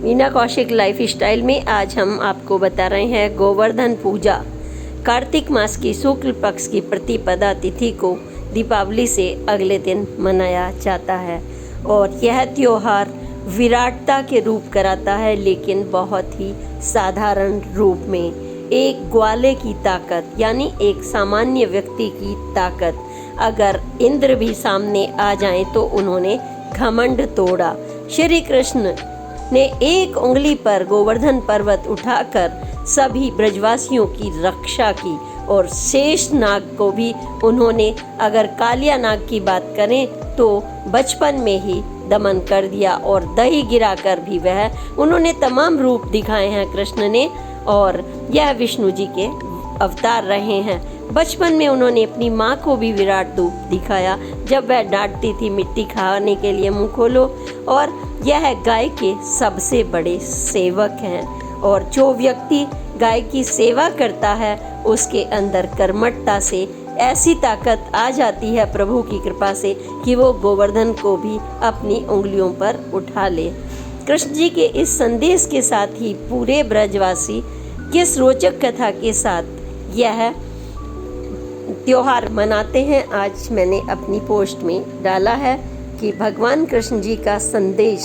Meena Kaushik life style में आज हम आपको बता रहे हैं गोवर्धन पूजा। कार्तिक मास की शुक्ल पक्ष की प्रतिपदा तिथि को दीपावली से अगले दिन मनाया जाता है और यह त्योहार विराटता के रूप कराता है, लेकिन बहुत ही साधारण रूप में। एक ग्वाले की ताकत यानी एक सामान्य व्यक्ति की ताकत, अगर इंद्र भी सामने आ जाएं तो उन्होंने घमंड तोड़ा। श्री कृष्ण ने एक उंगली पर गोवर्धन पर्वत उठाकर सभी ब्रजवासियों की रक्षा की और शेष नाग को भी उन्होंने, अगर कालिया नाग की बात करें तो बचपन में ही दमन कर दिया और दही गिराकर भी उन्होंने तमाम रूप दिखाए हैं कृष्ण ने, और यह विष्णु जी के अवतार रहे हैं। बचपन में उन्होंने अपनी माँ को भी विराट रूप दिखाया जब वह डांटती थी मिट्टी खाने के लिए मुंह खोलो, और यह गाय के सबसे बड़े सेवक हैं। और जो व्यक्ति गाय की सेवा करता है उसके अंदर कर्मठता से ऐसी ताकत आ जाती है प्रभु की कृपा से कि वो गोवर्धन को भी अपनी उंगलियों पर उठा ले। कृष्ण जी के इस संदेश के साथ ही पूरे ब्रजवासी किस रोचक कथा के साथ यह त्योहार मनाते हैं, आज मैंने अपनी पोस्ट में डाला है कि भगवान कृष्ण जी का संदेश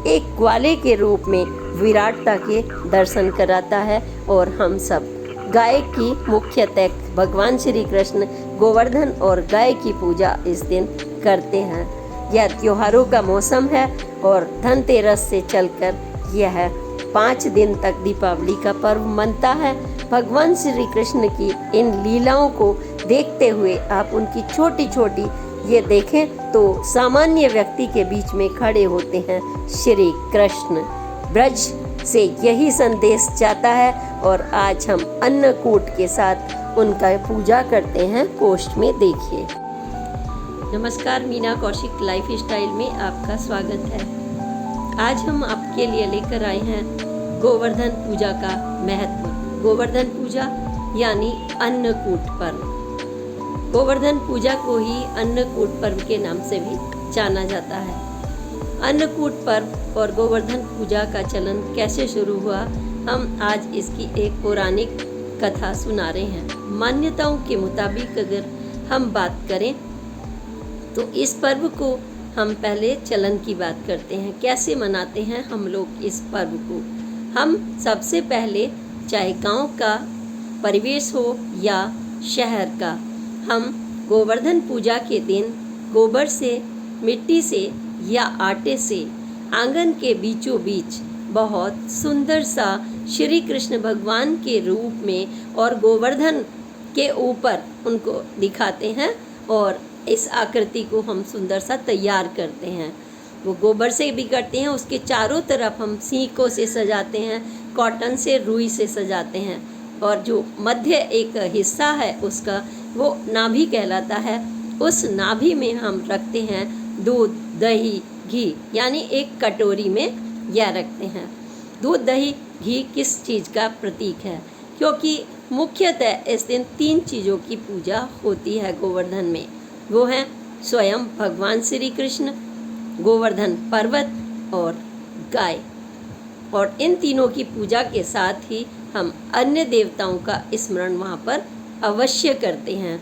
एक ग्वाले के रूप में विराटता के दर्शन कराता है। और हम सब गाय की मुख्यतः भगवान श्री कृष्ण गोवर्धन और गाय की पूजा इस दिन करते हैं। यह त्योहारों का मौसम है और धनतेरस से चलकर यह 5 दिन तक दीपावली का पर्व मनता है। भगवान श्री कृष्ण की इन लीलाओं को देखते हुए आप उनकी छोटी छोटी ये देखें तो सामान्य व्यक्ति के बीच में खड़े होते हैं श्री कृष्ण। ब्रज से यही संदेश जाता है और आज हम अन्नकूट के साथ उनका पूजा करते हैं। पोस्ट में देखिए। नमस्कार, मीना कौशिक लाइफ स्टाइल में आपका स्वागत है। आज हम आपके लिए लेकर आए हैं गोवर्धन पूजा का महत्व। गोवर्धन पूजा यानी अन्नकूट पर्व। गोवर्धन पूजा को ही अन्नकूट पर्व के नाम से भी जाना जाता है। अन्नकूट पर्व और गोवर्धन पूजा का चलन कैसे शुरू हुआ, हम आज इसकी एक पौराणिक कथा सुना रहे हैं। मान्यताओं के मुताबिक अगर हम बात करें तो इस पर्व को हम पहले चलन की बात करते हैं। कैसे मनाते हैं हम लोग इस पर्व को? हम सबसे पहले, चाहे गांव का परिवेश हो या शहर का, हम गोवर्धन पूजा के दिन गोबर से, मिट्टी से या आटे से आंगन के बीचों बीच बहुत सुंदर सा श्री कृष्ण भगवान के रूप में और गोवर्धन के ऊपर उनको दिखाते हैं और इस आकृति को हम सुंदर सा तैयार करते हैं। वो गोबर से भी करते हैं, उसके चारों तरफ हम सीकों से सजाते हैं, कॉटन से, रुई से सजाते हैं, और जो मध्य एक हिस्सा है उसका वो नाभि कहलाता है। उस नाभि में हम रखते हैं दूध, दही, घी, यानी एक कटोरी में यह रखते हैं। दूध, दही, घी किस चीज़ का प्रतीक है? क्योंकि मुख्यतः इस दिन 3 चीज़ों की पूजा होती है गोवर्धन में। वो हैं स्वयं भगवान श्री कृष्ण, गोवर्धन पर्वत और गाय। और इन तीनों की पूजा के साथ ही हम अन्य देवताओं का स्मरण वहाँ पर अवश्य करते हैं,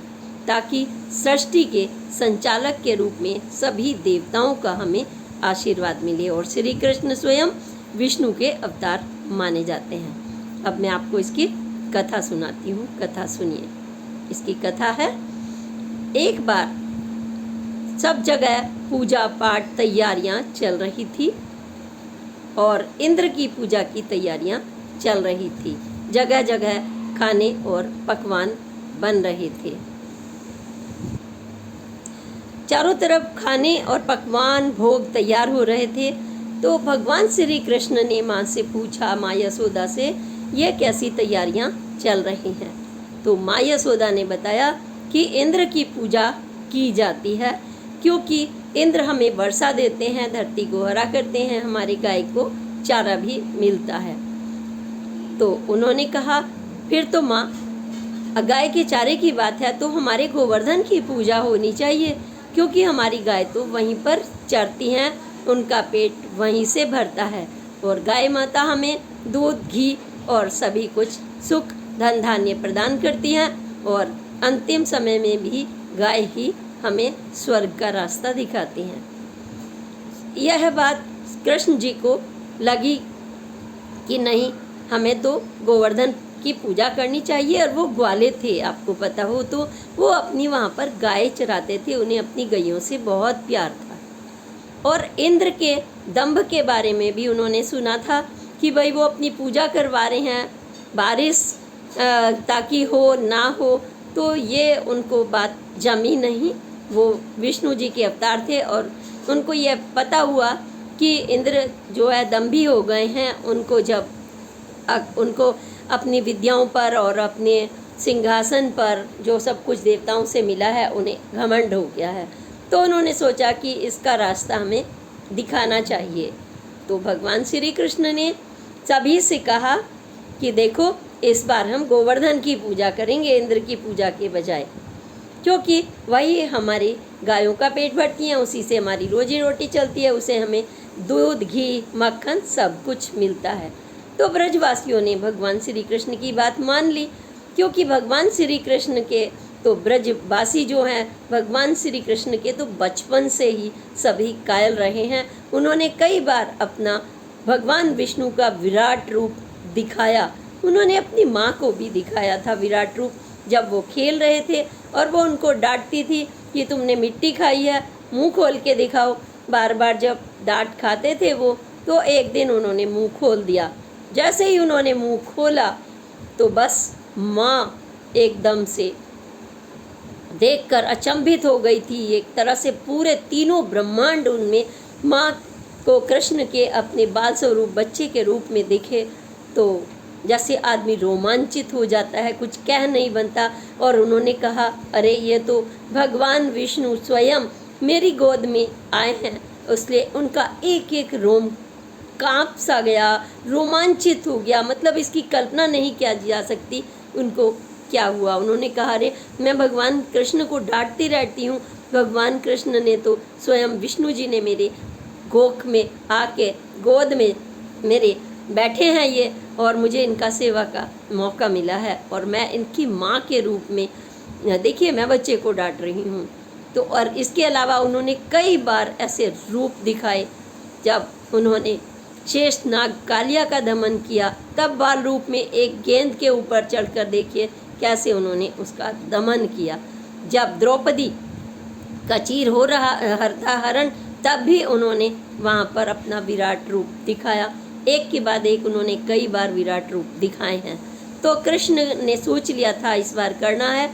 ताकि सृष्टि के संचालक के रूप में सभी देवताओं का हमें आशीर्वाद मिले। और श्री कृष्ण स्वयं विष्णु के अवतार माने जाते हैं। अब मैं आपको इसकी कथा सुनाती हूँ। कथा सुनिए। इसकी कथा है, एक बार सब जगह पूजा पाठ तैयारियाँ चल रही थी और इंद्र की पूजा की तैयारियाँ चल रही थी। जगह जगह खाने और पकवान बन रहे थे। चारों तरफ खाने और पकवान भोग तैयार हो रहे थे। तो भगवान श्री कृष्ण ने माँ से पूछा, माँ यशोदा से, ये कैसी तैयारियाँ चल रही हैं? तो माँ यशोदा ने बताया कि इंद्र की पूजा की जाती है, क्योंकि इंद्र हमें वर्षा देते हैं, धरती को हरा करते हैं, हमारी गाय को चारा भी मिलता है। तो उन्होंने कहा, फिर तो माँ, गाय के चारे की बात है तो हमारे गोवर्धन की पूजा होनी चाहिए, क्योंकि हमारी गाय तो वहीं पर चरती हैं, उनका पेट वहीं से भरता है। और गाय माता हमें दूध, घी और सभी कुछ सुख, धन धान्य प्रदान करती हैं और अंतिम समय में भी गाय ही हमें स्वर्ग का रास्ता दिखाती हैं। यह बात कृष्ण जी को लगी कि नहीं, हमें तो गोवर्धन की पूजा करनी चाहिए। और वो ग्वाले थे, आपको पता हो तो वो अपनी वहाँ पर गाय चराते थे, उन्हें अपनी गैयों से बहुत प्यार था। और इंद्र के दंभ के बारे में भी उन्होंने सुना था कि भाई वो अपनी पूजा करवा रहे हैं, बारिश ताकि हो ना हो, तो ये उनको बात जमी नहीं। वो विष्णु जी के अवतार थे और उनको ये पता हुआ कि इंद्र जो है दंभी हो गए हैं। उनको जब उनको अपनी विद्याओं पर और अपने सिंहासन पर जो सब कुछ देवताओं से मिला है उन्हें घमंड हो गया है, तो उन्होंने सोचा कि इसका रास्ता हमें दिखाना चाहिए। तो भगवान श्री कृष्ण ने सभी से कहा कि देखो, इस बार हम गोवर्धन की पूजा करेंगे इंद्र की पूजा के बजाय, क्योंकि वही हमारी गायों का पेट भरती हैं, उसी से हमारी रोजी रोटी चलती है, उसे हमें दूध, घी, मक्खन सब कुछ मिलता है। तो ब्रजवासियों ने भगवान श्री कृष्ण की बात मान ली, क्योंकि भगवान श्री कृष्ण के तो ब्रजवासी जो हैं, भगवान श्री कृष्ण के तो बचपन से ही सभी कायल रहे हैं। उन्होंने कई बार अपना भगवान विष्णु का विराट रूप दिखाया। उन्होंने अपनी माँ को भी दिखाया था विराट रूप, जब वो खेल रहे थे और वो उनको डांटती थी कि तुमने मिट्टी खाई है, मुंह खोल के दिखाओ। बार बार जब डांट खाते थे वो, तो एक दिन उन्होंने मुंह खोल दिया। जैसे ही उन्होंने मुंह खोला तो बस माँ एकदम से देखकर अचंभित हो गई थी। एक तरह से पूरे तीनों ब्रह्मांड उनमें माँ को कृष्ण के अपने बाल स्वरूप बच्चे के रूप में दिखे, तो जैसे आदमी रोमांचित हो जाता है, कुछ कह नहीं बनता। और उन्होंने कहा, अरे ये तो भगवान विष्णु स्वयं मेरी गोद में आए हैं। इसलिए उनका एक एक रोम कांप सा गया, रोमांचित हो गया, मतलब इसकी कल्पना नहीं किया जा सकती उनको क्या हुआ। उन्होंने कहा, अरे मैं भगवान कृष्ण को डांटती रहती हूँ, भगवान कृष्ण ने तो स्वयं विष्णु जी ने मेरे गोख में आके गोद में मेरे बैठे हैं ये, और मुझे इनका सेवा का मौका मिला है और मैं इनकी माँ के रूप में, देखिए मैं बच्चे को डांट रही हूँ। तो और इसके अलावा उन्होंने कई बार ऐसे रूप दिखाए। जब उन्होंने शेष नाग कालिया का दमन किया, तब बाल रूप में एक गेंद के ऊपर चढ़कर देखिए कैसे उन्होंने उसका दमन किया। जब द्रौपदी का चीर हो रहा था हरण, तब भी उन्होंने वहाँ पर अपना विराट रूप दिखाया। एक के बाद एक उन्होंने कई बार विराट रूप दिखाए हैं। तो कृष्ण ने सोच लिया था इस बार करना है,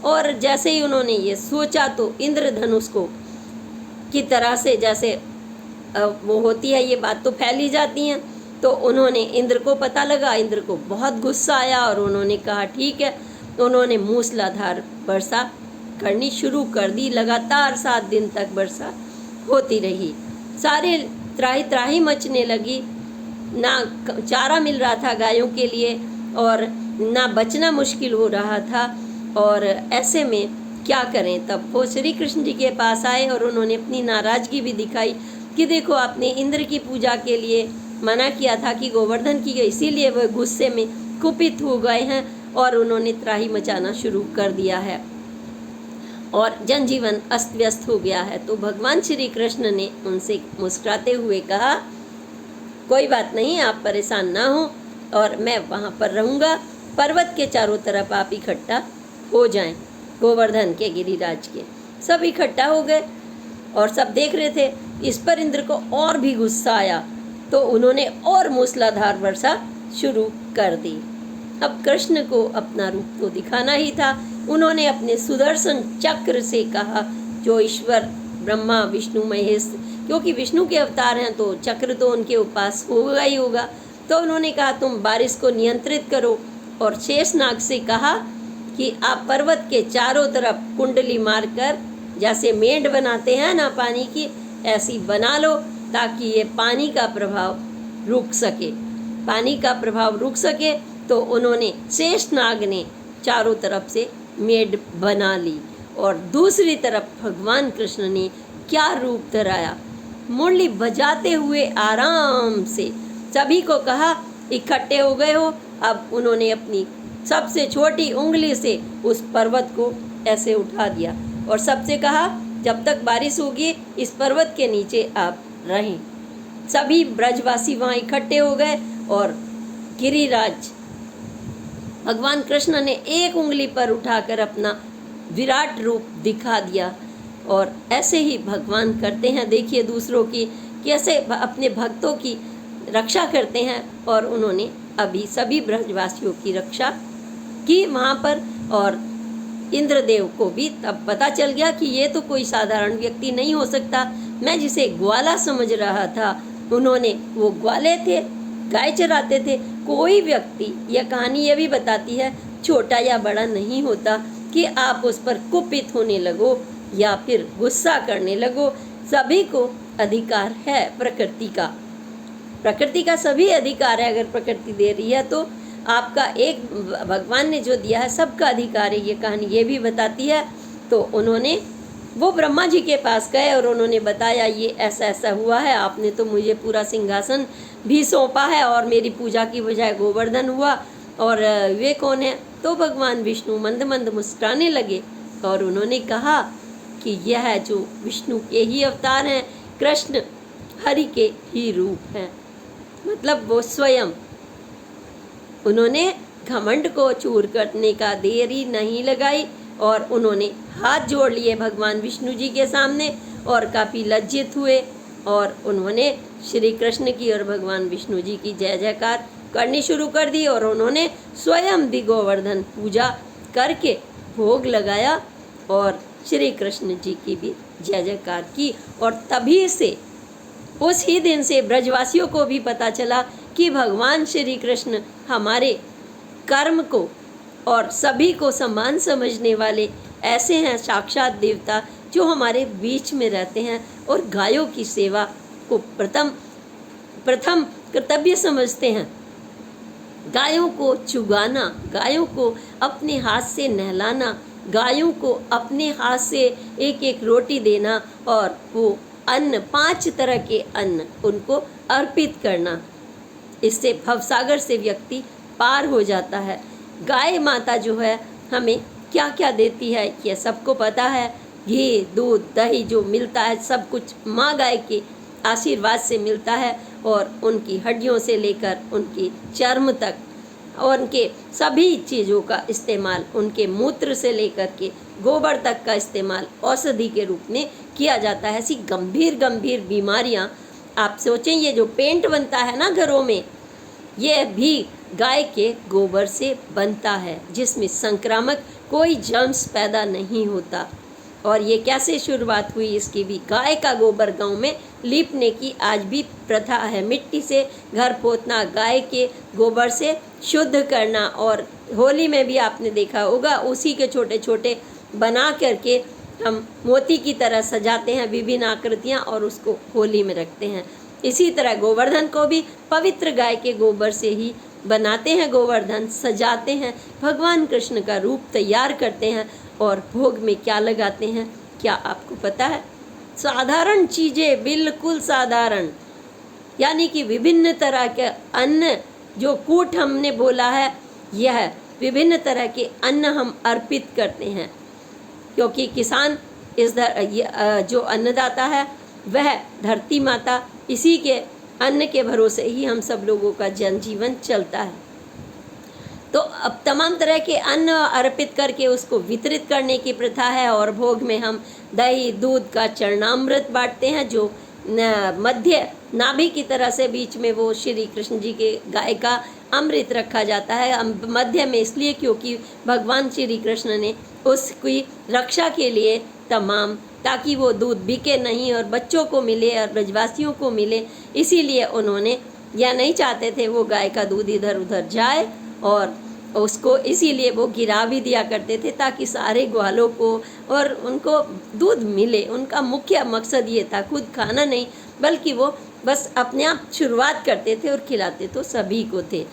और जैसे ही उन्होंने ये सोचा तो इंद्रधनुष को की तरह से जैसे वो होती है, ये बात तो फैली जाती हैं। तो उन्होंने, इंद्र को पता लगा, इंद्र को बहुत गुस्सा आया और उन्होंने कहा ठीक है। उन्होंने मूसलाधार वर्षा करनी शुरू कर दी। लगातार 7 दिन तक वर्षा होती रही। सारे त्राही त्राही मचने लगी, ना चारा मिल रहा था गायों के लिए और ना बचना मुश्किल हो रहा था। और ऐसे में क्या करें, तब वो श्री कृष्ण जी के पास आए और उन्होंने अपनी नाराज़गी भी दिखाई कि देखो, आपने इंद्र की पूजा के लिए मना किया था कि गोवर्धन की, इसीलिए वह गुस्से में कुपित हो गए हैं और उन्होंने त्राही मचाना शुरू कर दिया है और जनजीवन अस्त व्यस्त हो गया है। तो भगवान श्री कृष्ण ने उनसे मुस्कुराते हुए कहा, कोई बात नहीं, आप परेशान ना हो और मैं वहाँ पर रहूँगा। पर्वत के चारों तरफ आप इकट्ठा हो जाएं, गोवर्धन के गिरिराज के। सब इकट्ठा हो गए और सब देख रहे थे। इस पर इंद्र को और भी गुस्सा आया, तो उन्होंने और मूसलाधार वर्षा शुरू कर दी। अब कृष्ण को अपना रूप तो दिखाना ही था। उन्होंने अपने सुदर्शन चक्र से कहा, जो ईश्वर ब्रह्मा विष्णु महेश, क्योंकि विष्णु के अवतार हैं तो चक्र तो उनके पास होगा ही होगा। तो उन्होंने कहा, तुम बारिश को नियंत्रित करो। और शेषनाग से कहा कि आप पर्वत के चारों तरफ कुंडली मारकर, जैसे मेंढ बनाते हैं ना पानी की, ऐसी बना लो ताकि ये पानी का प्रभाव रुक सके। पानी का प्रभाव रुक सके तो उन्होंने, शेषनाग ने चारों तरफ से मेंढ बना ली। और दूसरी तरफ भगवान कृष्ण ने क्या रूप धराया, मुरली बजाते हुए आराम से सभी को कहा इकट्ठे हो गए हो। अब उन्होंने अपनी सबसे छोटी उंगली से उस पर्वत को ऐसे उठा दिया और सबसे कहा जब तक बारिश होगी इस पर्वत के नीचे आप रहें। सभी ब्रजवासी वहाँ इकट्ठे हो गए और गिरिराज भगवान कृष्ण ने एक उंगली पर उठाकर अपना विराट रूप दिखा दिया। और ऐसे ही भगवान करते हैं, देखिए दूसरों की कैसे अपने भक्तों की रक्षा करते हैं। और उन्होंने अभी सभी ब्रजवासियों की रक्षा की वहाँ पर। और इंद्रदेव को भी तब पता चल गया कि ये तो कोई साधारण व्यक्ति नहीं हो सकता। मैं जिसे ग्वाला समझ रहा था, उन्होंने वो ग्वाले थे, गाय चराते थे। कोई व्यक्ति, यह कहानी ये भी बताती है, छोटा या बड़ा नहीं होता कि आप उस पर कुपित होने लगो या फिर गुस्सा करने लगो। सभी को अधिकार है प्रकृति का सभी अधिकार है। अगर प्रकृति दे रही है तो आपका एक भगवान ने जो दिया है सबका अधिकार है। ये कहानी ये भी बताती है। तो उन्होंने वो ब्रह्मा जी के पास गए और उन्होंने बताया ये ऐसा ऐसा हुआ है, आपने तो मुझे पूरा सिंहासन भी सौंपा है और मेरी पूजा की बजाय गोवर्धन हुआ, और वे कौन है? तो भगवान विष्णु मंद मंद मुस्कुराने लगे और उन्होंने कहा कि यह जो विष्णु के ही अवतार हैं, कृष्ण हरि के ही रूप हैं, मतलब वो स्वयं। उन्होंने घमंड को चूर करने का देरी नहीं लगाई और उन्होंने हाथ जोड़ लिए भगवान विष्णु जी के सामने और काफ़ी लज्जित हुए और उन्होंने श्री कृष्ण की और भगवान विष्णु जी की जय जयकार करनी शुरू कर दी। और उन्होंने स्वयं भी गोवर्धन पूजा करके भोग लगाया और श्री कृष्ण जी की भी जय जयकार की। और तभी से, उस ही दिन से ब्रजवासियों को भी पता चला कि भगवान श्री कृष्ण हमारे कर्म को और सभी को समान समझने वाले ऐसे हैं साक्षात देवता जो हमारे बीच में रहते हैं और गायों की सेवा को प्रथम कर्तव्य समझते हैं। गायों को चुगाना, गायों को अपने हाथ से नहलाना, गायों को अपने हाथ से एक एक रोटी देना और वो अन्न, 5 तरह के अन्न उनको अर्पित करना, इससे भवसागर से व्यक्ति पार हो जाता है। गाय माता जो है हमें क्या क्या देती है ये सबको पता है। घी, दूध, दही जो मिलता है सब कुछ माँ गाय के आशीर्वाद से मिलता है और उनकी हड्डियों से लेकर उनकी चर्म तक और उनके सभी चीज़ों का इस्तेमाल, उनके मूत्र से लेकर के गोबर तक का इस्तेमाल औषधि के रूप में किया जाता है। ऐसी गंभीर गंभीर बीमारियां, आप सोचें ये जो पेंट बनता है ना घरों में, ये भी गाय के गोबर से बनता है जिसमें संक्रामक कोई जर्म्स पैदा नहीं होता। और ये कैसे शुरुआत हुई इसकी भी, गाय का गोबर गांव में लीपने की आज भी प्रथा है। मिट्टी से घर पोतना, गाय के गोबर से शुद्ध करना। और होली में भी आपने देखा होगा उसी के छोटे छोटे बना करके हम मोती की तरह सजाते हैं विभिन्न आकृतियाँ और उसको होली में रखते हैं। इसी तरह गोवर्धन को भी पवित्र गाय के गोबर से ही बनाते हैं, गोवर्धन सजाते हैं, भगवान कृष्ण का रूप तैयार करते हैं। और भोग में क्या लगाते हैं क्या आपको पता है? साधारण चीज़ें, बिल्कुल साधारण, यानी कि विभिन्न तरह के अन्न, जो कूट हमने बोला है, यह विभिन्न तरह के अन्न हम अर्पित करते हैं क्योंकि किसान जो अन्नदाता है वह धरती माता, इसी के अन्न के भरोसे ही हम सब लोगों का जनजीवन चलता है। तो अब तमाम तरह के अन्न अर्पित करके उसको वितरित करने की प्रथा है। और भोग में हम दही, दूध का चरणामृत बांटते हैं जो मध्य नाभि की तरह से बीच में वो श्री कृष्ण जी के गाय का अमृत रखा जाता है। मध्य में इसलिए क्योंकि भगवान श्री कृष्ण ने उसकी रक्षा के लिए तमाम, ताकि वो दूध बिके नहीं और बच्चों को मिले और ब्रजवासियों को मिले, इसीलिए उन्होंने या नहीं चाहते थे वो गाय का दूध इधर उधर जाए और उसको इसीलिए वो गिरा भी दिया करते थे ताकि सारे ग्वालों को और उनको दूध मिले। उनका मुख्य मकसद ये था, खुद खाना नहीं बल्कि वो बस अपने आप शुरुआत करते थे और खिलाते तो सभी को थे।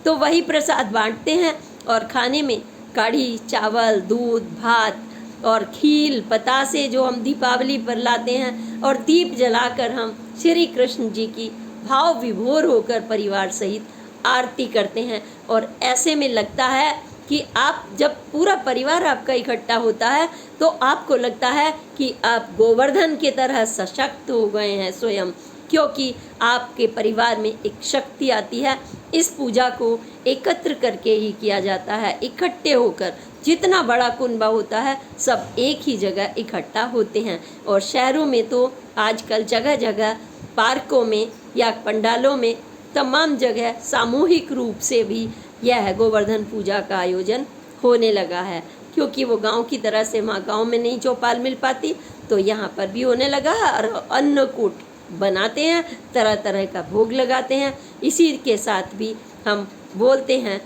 तो वही प्रसाद बांटते हैं और खाने में कढ़ी, चावल, दूध, भात और खील, पतासे जो हम दीपावली पर लाते हैं और दीप जलाकर हम श्री कृष्ण जी की भाव विभोर होकर परिवार सहित आरती करते हैं। और ऐसे में लगता है कि आप जब पूरा परिवार आपका इकट्ठा होता है तो आपको लगता है कि आप गोवर्धन की तरह सशक्त हो गए हैं स्वयं, क्योंकि आपके परिवार में एक शक्ति आती है। इस पूजा को एकत्र करके ही किया जाता है, इकट्ठे होकर। जितना बड़ा कुनबा होता है सब एक ही जगह इकट्ठा होते हैं। और शहरों में तो आजकल जगह जगह पार्कों में या पंडालों में तमाम जगह सामूहिक रूप से भी यह गोवर्धन पूजा का आयोजन होने लगा है, क्योंकि वो गांव की तरह से वहाँ गांव में नहीं चौपाल मिल पाती, तो यहाँ पर भी होने लगा है। और अन्नकूट बनाते हैं, तरह तरह का भोग लगाते हैं। इसी के साथ भी हम बोलते हैं,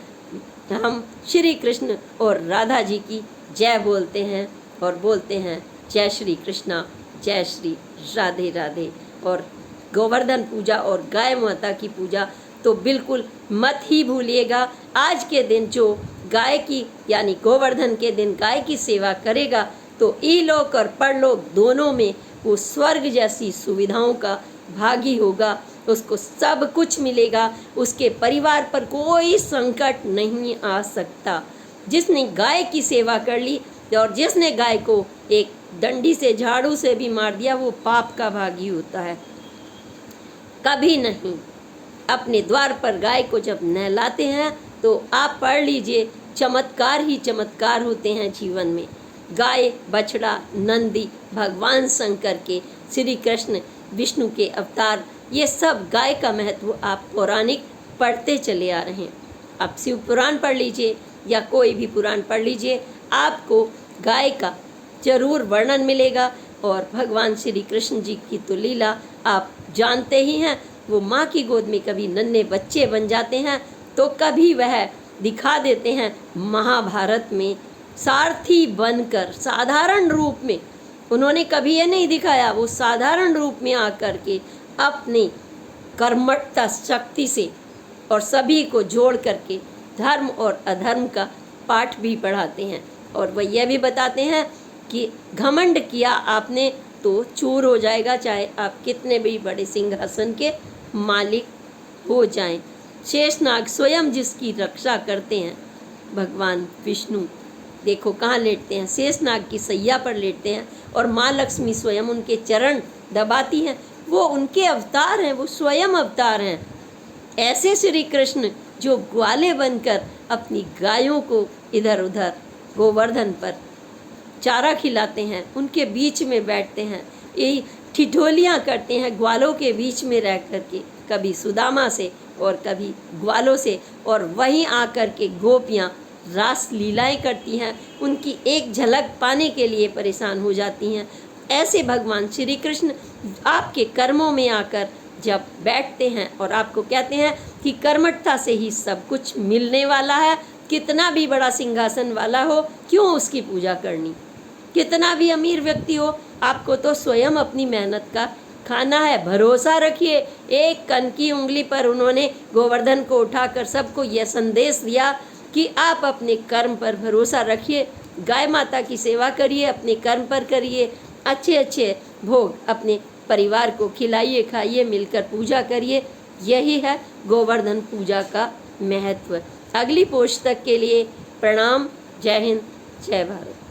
हम श्री कृष्ण और राधा जी की जय बोलते हैं और बोलते हैं जय श्री कृष्णा, जय श्री राधे राधे। और गोवर्धन पूजा और गाय माता की पूजा तो बिल्कुल मत ही भूलिएगा। आज के दिन जो गाय की यानी गोवर्धन के दिन गाय की सेवा करेगा तो इलोक और परलोक दोनों में वो स्वर्ग जैसी सुविधाओं का भागी होगा, उसको सब कुछ मिलेगा, उसके परिवार पर कोई संकट नहीं आ सकता। जिसने गाय की सेवा कर ली और जिसने गाय को एक डंडी से झाड़ू से भी मार दिया वो पाप का भागी होता है। कभी नहीं। अपने द्वार पर गाय को जब नहलाते हैं तो आप पढ़ लीजिए, चमत्कार ही चमत्कार होते हैं जीवन में। गाय, बछड़ा, नंदी, भगवान शंकर के, श्री कृष्ण, विष्णु के अवतार, ये सब गाय का महत्व आप पौराणिक पढ़ते चले आ रहे हैं। आप शिव पुराण पढ़ लीजिए या कोई भी पुराण पढ़ लीजिए, आपको गाय का जरूर वर्णन मिलेगा। और भगवान श्री कृष्ण जी की तो लीला आप जानते ही हैं। वो माँ की गोद में कभी नन्हे बच्चे बन जाते हैं तो कभी वह दिखा देते हैं महाभारत में सारथी बनकर साधारण रूप में। उन्होंने कभी ये नहीं दिखाया, वो साधारण रूप में आकर के अपनी कर्मठता शक्ति से और सभी को जोड़ करके धर्म और अधर्म का पाठ भी पढ़ाते हैं। और वह यह भी बताते हैं कि घमंड किया आपने तो चूर हो जाएगा, चाहे आप कितने भी बड़े सिंहासन के मालिक हो जाएं। शेषनाग स्वयं जिसकी रक्षा करते हैं भगवान विष्णु, देखो कहाँ लेटते हैं, शेषनाग की सैया पर लेटते हैं और माँ लक्ष्मी स्वयं उनके चरण दबाती हैं। वो उनके अवतार हैं, वो स्वयं अवतार हैं। ऐसे श्री कृष्ण जो ग्वाले बनकर अपनी गायों को इधर उधर गोवर्धन पर चारा खिलाते हैं, उनके बीच में बैठते हैं, यही ठिठोलियाँ करते हैं ग्वालों के बीच में रह कर के, कभी सुदामा से और कभी ग्वालों से। और वहीं आकर के गोपियाँ रास लीलाएं करती हैं, उनकी एक झलक पाने के लिए परेशान हो जाती हैं। ऐसे भगवान श्री कृष्ण आपके कर्मों में आकर जब बैठते हैं और आपको कहते हैं कि कर्मठता से ही सब कुछ मिलने वाला है, कितना भी बड़ा सिंहासन वाला हो क्यों उसकी पूजा करनी, कितना भी अमीर व्यक्ति हो, आपको तो स्वयं अपनी मेहनत का खाना है। भरोसा रखिए। एक कन की उंगली पर उन्होंने गोवर्धन को उठाकर सबको यह संदेश दिया कि आप अपने कर्म पर भरोसा रखिए, गाय माता की सेवा करिए, अपने कर्म पर करिए, अच्छे अच्छे भोग अपने परिवार को खिलाइए, खाइए, मिलकर पूजा करिए। यही है गोवर्धन पूजा का महत्व। अगली पोस्ट तक के लिए प्रणाम। जय हिंद, जय भारत।